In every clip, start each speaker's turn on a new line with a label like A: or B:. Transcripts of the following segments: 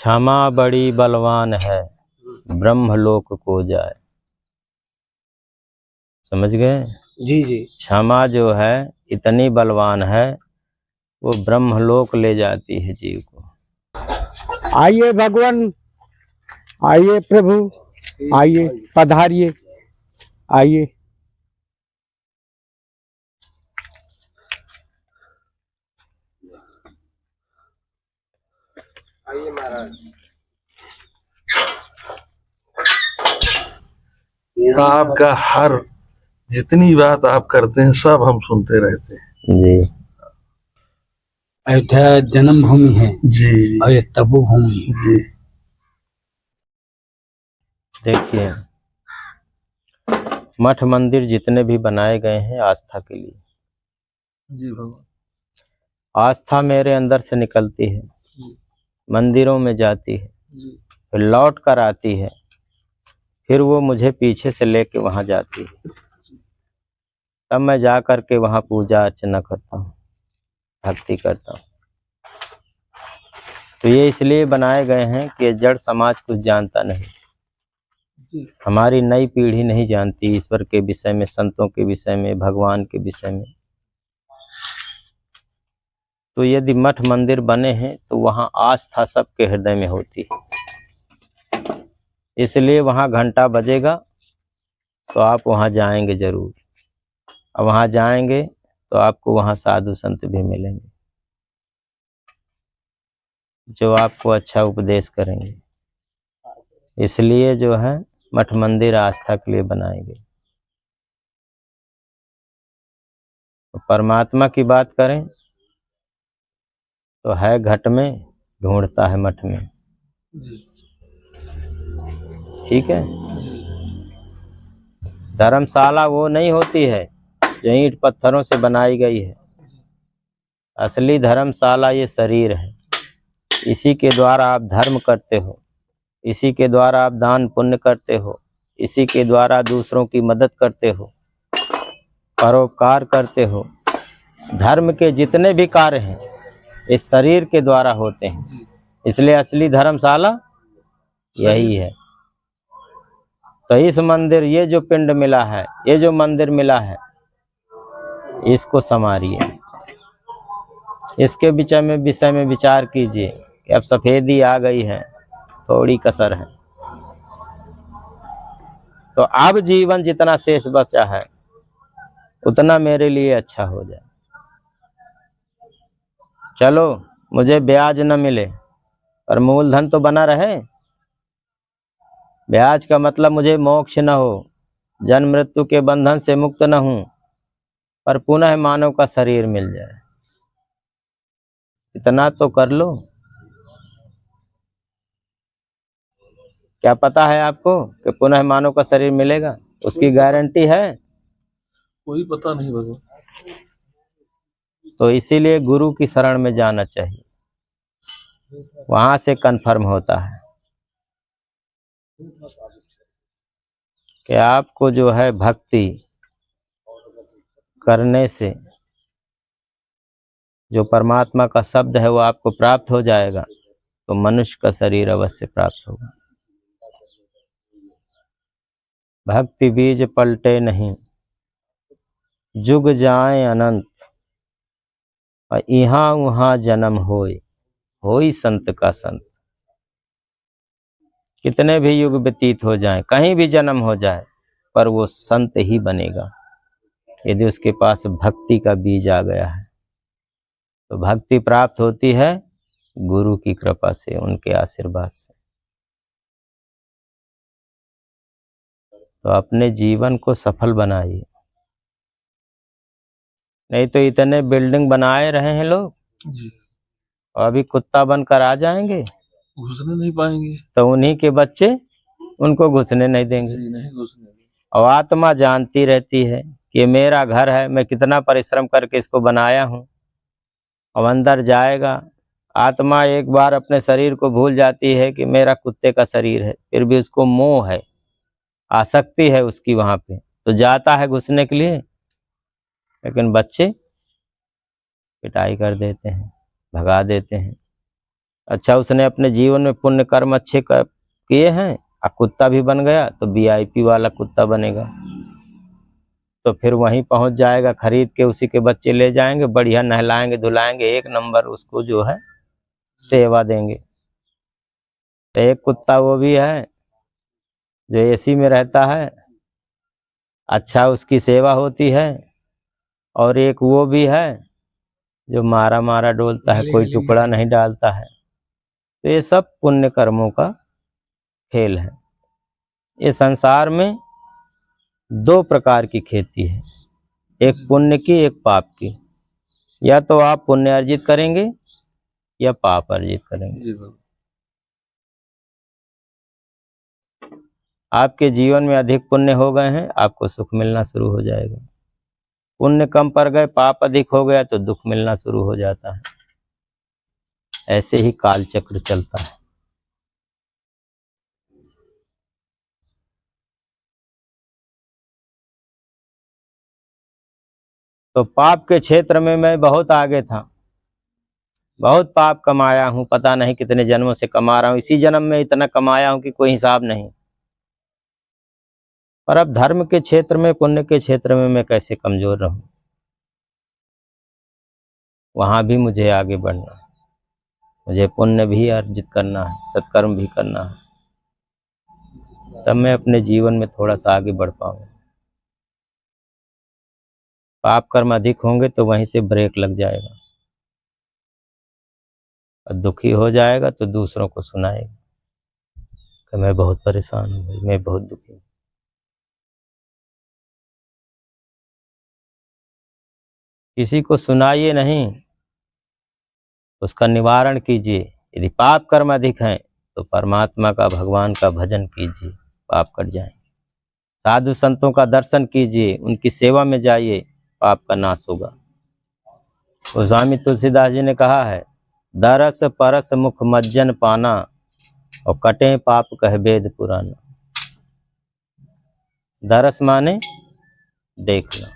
A: क्षमा बड़ी बलवान है, ब्रह्मलोक को जाए। समझ गए?
B: जी जी।
A: क्षमा जो है इतनी बलवान है, वो ब्रह्मलोक ले जाती है जीव को।
B: आइए भगवान, आइए प्रभु, आइए पधारिए, आइए। आइए महाराज।
C: आपका हर जितनी बात आप करते हैं सब हम सुनते रहते हैं
A: जी।
D: अयोध्या जन्मभूमि है
C: जी
D: और ये तपो भूमि
C: जी।
A: देखिए, मठ मंदिर जितने भी बनाए गए हैं आस्था के लिए।
C: जी भगवान।
A: आस्था मेरे अंदर से निकलती है, मंदिरों में जाती है, फिर लौट कर आती है, फिर वो मुझे पीछे से लेके वहां जाती है, तब मैं जा कर के वहां पूजा अर्चना करता हूँ, भक्ति करता हूँ। तो ये इसलिए बनाए गए हैं कि जड़ समाज कुछ जानता नहीं, हमारी नई पीढ़ी नहीं जानती ईश्वर के विषय में, संतों के विषय में, भगवान के विषय में। तो यदि मठ मंदिर बने हैं तो वहाँ आस्था सबके हृदय में होती है, इसलिए वहाँ घंटा बजेगा तो आप वहाँ जाएंगे जरूर। और वहाँ जाएंगे तो आपको वहाँ साधु संत भी मिलेंगे जो आपको अच्छा उपदेश करेंगे। इसलिए जो है मठ मंदिर आस्था के लिए बनाए गए। तो परमात्मा की बात करें तो है घट में, ढूंढता है मठ में। ठीक है। धर्मशाला वो नहीं होती है जो ईंट पत्थरों से बनाई गई है। असली धर्मशाला ये शरीर है, इसी के द्वारा आप धर्म करते हो, इसी के द्वारा आप दान पुण्य करते हो, इसी के द्वारा दूसरों की मदद करते हो, परोपकार करते हो। धर्म के जितने भी कार्य हैं इस शरीर के द्वारा होते हैं, इसलिए असली धर्मशाला यही है। तो इस मंदिर, ये जो पिंड मिला है, ये जो मंदिर मिला है, इसको संवारिए, इसके विषय में विचार कीजिए कि अब सफेदी आ गई है, थोड़ी कसर है, तो अब जीवन जितना शेष बचा है उतना मेरे लिए अच्छा हो जाए। चलो मुझे ब्याज न मिले पर मूलधन तो बना रहे। ब्याज का मतलब मुझे मोक्ष न हो, जन्म मृत्यु के बंधन से मुक्त न हूं, पर पुनः मानव का शरीर मिल जाए। इतना तो कर लो। क्या पता है आपको कि पुनः मानव का शरीर मिलेगा? उसकी गारंटी है?
C: कोई पता नहीं भगवान।
A: तो इसीलिए गुरु की शरण में जाना चाहिए, वहां से कंफर्म होता है कि आपको जो है भक्ति करने से जो परमात्मा का शब्द है वो आपको प्राप्त हो जाएगा, तो मनुष्य का शरीर अवश्य प्राप्त होगा। भक्ति बीज पलटे नहीं, जुग जाए अनंत, और यहाँ वहाँ जन्म होए, होई संत का संत। कितने भी युग व्यतीत हो जाएं, कहीं भी जन्म हो जाए, पर वो संत ही बनेगा यदि उसके पास भक्ति का बीज आ गया है। तो भक्ति प्राप्त होती है गुरु की कृपा से, उनके आशीर्वाद से। तो अपने जीवन को सफल बनाइए, नहीं तो इतने बिल्डिंग बनाए रहे हैं लोग
C: जी,
A: और अभी कुत्ता बनकर आ जाएंगे,
C: घुसने नहीं पाएंगे।
A: तो उन्हीं के बच्चे उनको घुसने नहीं देंगे।
C: जी, नहीं घुसने।
A: और आत्मा जानती रहती है कि ये मेरा घर है, मैं कितना परिश्रम करके इसको बनाया हूँ। अब अंदर जाएगा, आत्मा एक बार अपने शरीर को भूल जाती है कि मेरा कुत्ते का शरीर है, फिर भी उसको मोह है, आसक्ति है उसकी वहां पे, तो जाता है घुसने के लिए, लेकिन बच्चे पिटाई कर देते हैं, भगा देते हैं। अच्छा उसने अपने जीवन में पुण्य कर्म अच्छे किए हैं और कुत्ता भी बन गया तो वीआईपी वाला कुत्ता बनेगा, तो फिर वहीं पहुंच जाएगा, खरीद के उसी के बच्चे ले जाएंगे, बढ़िया नहलाएंगे धुलाएंगे, एक नंबर उसको जो है सेवा देंगे। तो एक कुत्ता वो भी है जो एसी में रहता है, अच्छा उसकी सेवा होती है, और एक वो भी है जो मारा मारा डोलता है, कोई टुकड़ा नहीं डालता है। तो ये सब पुण्य कर्मों का खेल है। ये संसार में दो प्रकार की खेती है, एक पुण्य की एक पाप की। या तो आप पुण्य अर्जित करेंगे या पाप अर्जित करेंगे।
C: जी बाबा।
A: आपके जीवन में अधिक पुण्य हो गए हैं, आपको सुख मिलना शुरू हो जाएगा। पुण्य कम पड़ गए, पाप अधिक हो गया तो दुख मिलना शुरू हो जाता है। ऐसे ही काल चक्र चलता है। तो पाप के क्षेत्र में मैं बहुत आगे था, बहुत पाप कमाया हूं, पता नहीं कितने जन्मों से कमा रहा हूं, इसी जन्म में इतना कमाया हूं कि कोई हिसाब नहीं। पर अब धर्म के क्षेत्र में, पुण्य के क्षेत्र में मैं कैसे कमजोर रहूं, वहां भी मुझे आगे बढ़ना है। मुझे पुण्य भी अर्जित करना है, सत्कर्म भी करना है, तब मैं अपने जीवन में थोड़ा सा आगे बढ़ पाऊंगा। पाप कर्म अधिक होंगे तो वहीं से ब्रेक लग जाएगा, और दुखी हो जाएगा तो दूसरों को सुनाएगा कि मैं बहुत परेशान हूँ भाई, मैं बहुत दुखी हूँ। किसी को सुनाइए नहीं, उसका निवारण कीजिए। यदि पाप कर्म अधिक हैं तो परमात्मा का, भगवान का भजन कीजिए, पाप कट जाएंगे। साधु संतों का दर्शन कीजिए, उनकी सेवा में जाइए, पाप का नाश होगा। गोस्वामी तुलसीदास जी ने कहा है, दरस परस मुख मज्जन पाना, और कटे पाप कह वेद पुराना। दरस माने देखना,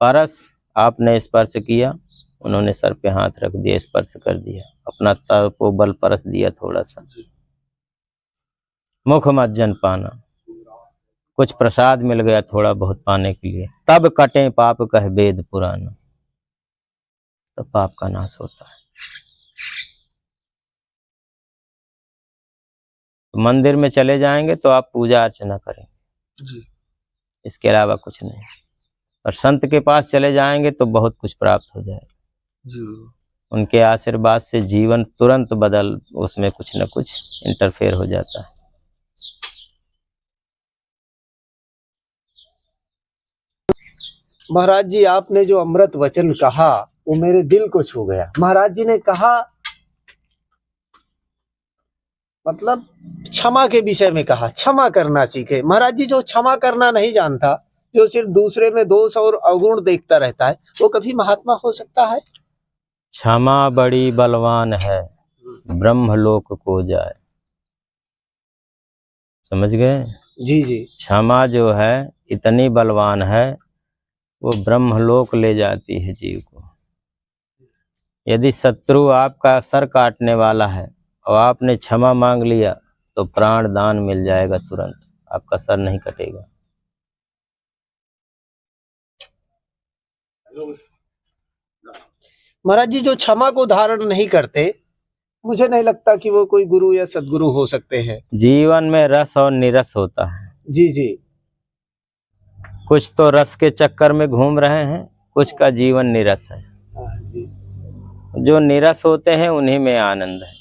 A: परस आपने स्पर्श किया, उन्होंने सर पे हाथ रख दिया, स्पर्श कर दिया, अपना तपोबल परस दिया थोड़ा सा। मुख मज्जन पाना, कुछ प्रसाद मिल गया थोड़ा बहुत पाने के लिए, तब कटे पाप कह वेद पुराना, तब पाप का नाश होता है। तो मंदिर में चले जाएंगे तो आप पूजा अर्चना करेंगे
C: जी।
A: इसके अलावा कुछ नहीं। और संत के पास चले जाएंगे तो बहुत कुछ प्राप्त हो जाएगा
C: जी बाबा।
A: उनके आशीर्वाद से। जीवन तुरंत बदल, उसमें कुछ न कुछ इंटरफेयर हो जाता है।
B: महाराज जी, आपने जो अमृत वचन कहा वो मेरे दिल को छू गया। महाराज जी ने कहा, मतलब क्षमा के विषय में कहा, क्षमा करना सीखे। महाराज जी, जो क्षमा करना नहीं जानता, जो सिर्फ दूसरे में दोष और अवगुण देखता रहता है, वो कभी महात्मा हो सकता है?
A: क्षमा बड़ी बलवान है, ब्रह्मलोक को जाए। समझ गए?
B: जी जी।
A: क्षमा जो है इतनी बलवान है, वो ब्रह्मलोक ले जाती है जीव को। यदि शत्रु आपका सर काटने वाला है और आपने क्षमा मांग लिया तो प्राण दान मिल जाएगा तुरंत, आपका सर नहीं कटेगा।
B: महाराज जी, जो क्षमा को धारण नहीं करते, मुझे नहीं लगता कि वो कोई गुरु या सदगुरु हो सकते हैं।
A: जीवन में रस और निरस होता है।
B: जी जी।
A: कुछ तो रस के चक्कर में घूम रहे हैं, कुछ का जीवन निरस है।
B: जी।
A: जो निरस होते हैं उन्हीं में आनंद है।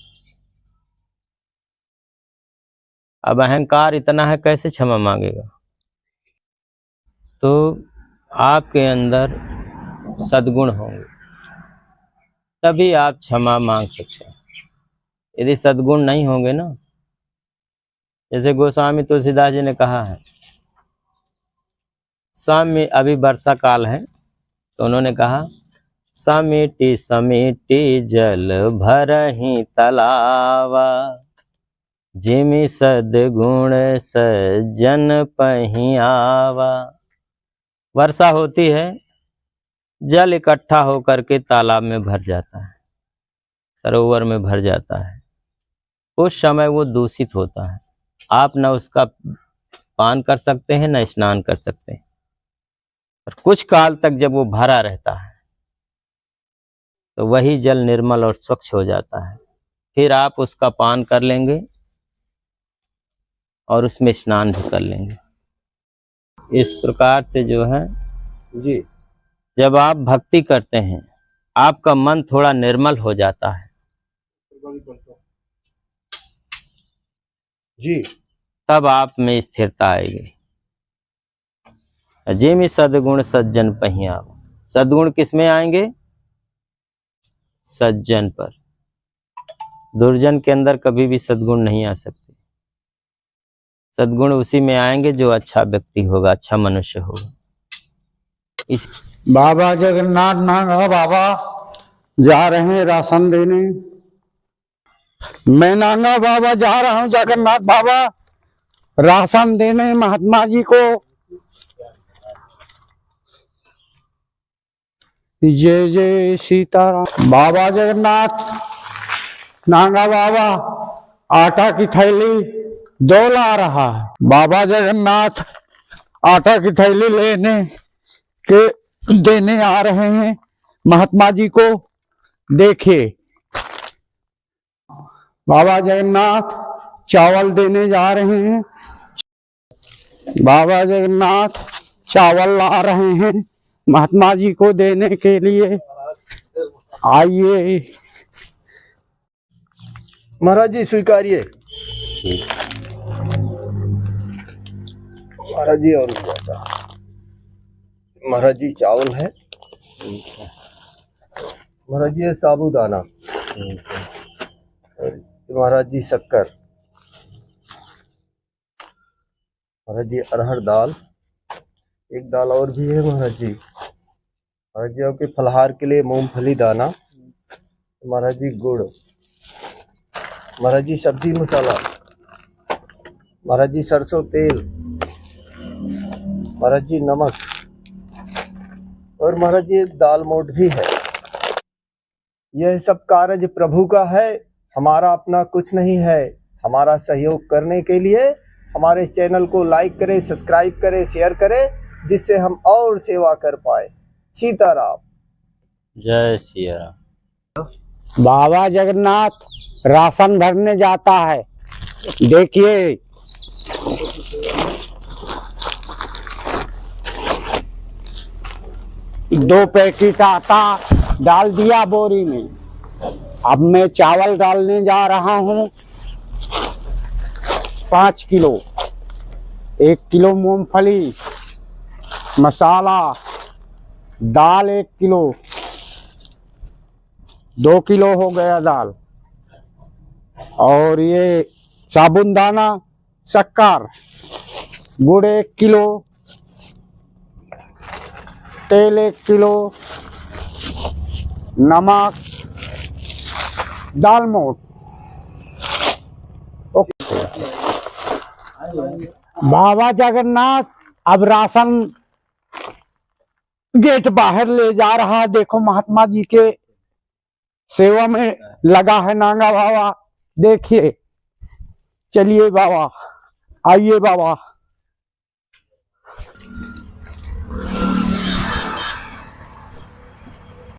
A: अब अहंकार इतना है, कैसे क्षमा मांगेगा? तो आपके अंदर सद्गुण होंगे तभी आप क्षमा मांग सकते हैं। यदि सद्गुण नहीं होंगे ना, जैसे गोस्वामी तुलसीदास जी ने कहा है, स्वामी, अभी वर्षा काल है तो उन्होंने कहा, समिति समिति जल भरहि तलावा, जिमि सद्गुण सज्जन पहि आवा। वर्षा होती है, जल इकट्ठा होकर के तालाब में भर जाता है, सरोवर में भर जाता है, उस समय वो दूषित होता है। आप न उसका पान कर सकते हैं न स्नान कर सकते हैं। और कुछ काल तक जब वो भरा रहता है तो वही जल निर्मल और स्वच्छ हो जाता है। फिर आप उसका पान कर लेंगे और उसमें स्नान भी कर लेंगे। इस प्रकार से जो है,
B: जी
A: जब आप भक्ति करते हैं आपका मन थोड़ा निर्मल हो जाता है,
B: जी
A: तब आप में स्थिरता आएगी। जिम सद्गुण सज्जन पहिया। सद्गुण किस में आएंगे? सज्जन पर। दुर्जन के अंदर कभी भी सद्गुण नहीं आ सकते। सद्गुण उसी में आएंगे जो अच्छा व्यक्ति होगा, अच्छा मनुष्य होगा। इस
E: बाबा जगन्नाथ नागा बाबा जा रहे हैं राशन देने। मैं नागा बाबा जा रहा हूँ जगन्नाथ बाबा राशन देने महात्मा जी को। जय जय सीताराम। बाबा जगन्नाथ नागा बाबा आटा की थैली 2 ला रहा है। बाबा जगन्नाथ आटा की थैली लेने के देने आ रहे हैं महात्मा जी को। देखिए बाबा जगन्नाथ चावल देने जा रहे हैं। बाबा जगन्नाथ चावल ला रहे हैं महात्मा जी को देने के लिए। आइए
B: महाराज जी स्वीकारिए। महाराज जी और महाराज जी चावल है। महाराज जी साबूदाना। और महाराज जी शक्कर। महाराज जी अरहर दाल। एक दाल और भी है महाराज जी। महाराज जी आपके फलहार के लिए मूंगफली दाना। महाराज जी गुड़। महाराज जी सब्जी मसाला। महाराज जी सरसों तेल। महाराज जी नमक। और महाराज जी दाल मोठ भी है। यह सब कार्य प्रभु का है, हमारा अपना कुछ नहीं है। हमारा सहयोग करने के लिए हमारे चैनल को लाइक करें, सब्सक्राइब करें, शेयर करें, जिससे हम और सेवा कर पाए। सीताराम।
A: जय सिया राम।
E: बाबा जगन्नाथ राशन भरने जाता है। देखिए दो पैकेट आटा डाल दिया बोरी में। अब मैं चावल डालने जा रहा हूँ 5 किलो। 1 किलो मूंगफली, मसाला, दाल 1 किलो, 2 किलो हो गया दाल। और ये साबुनदाना, शक्कर, गुड़ 1 किलो, तेल 1 किलो, नमक, दाल मोठ। बाबा जगन्नाथ अब राशन गेट बाहर ले जा रहा है। देखो महात्मा जी के सेवा में लगा है नागा बाबा। देखिए, चलिए बाबा, आइए बाबा।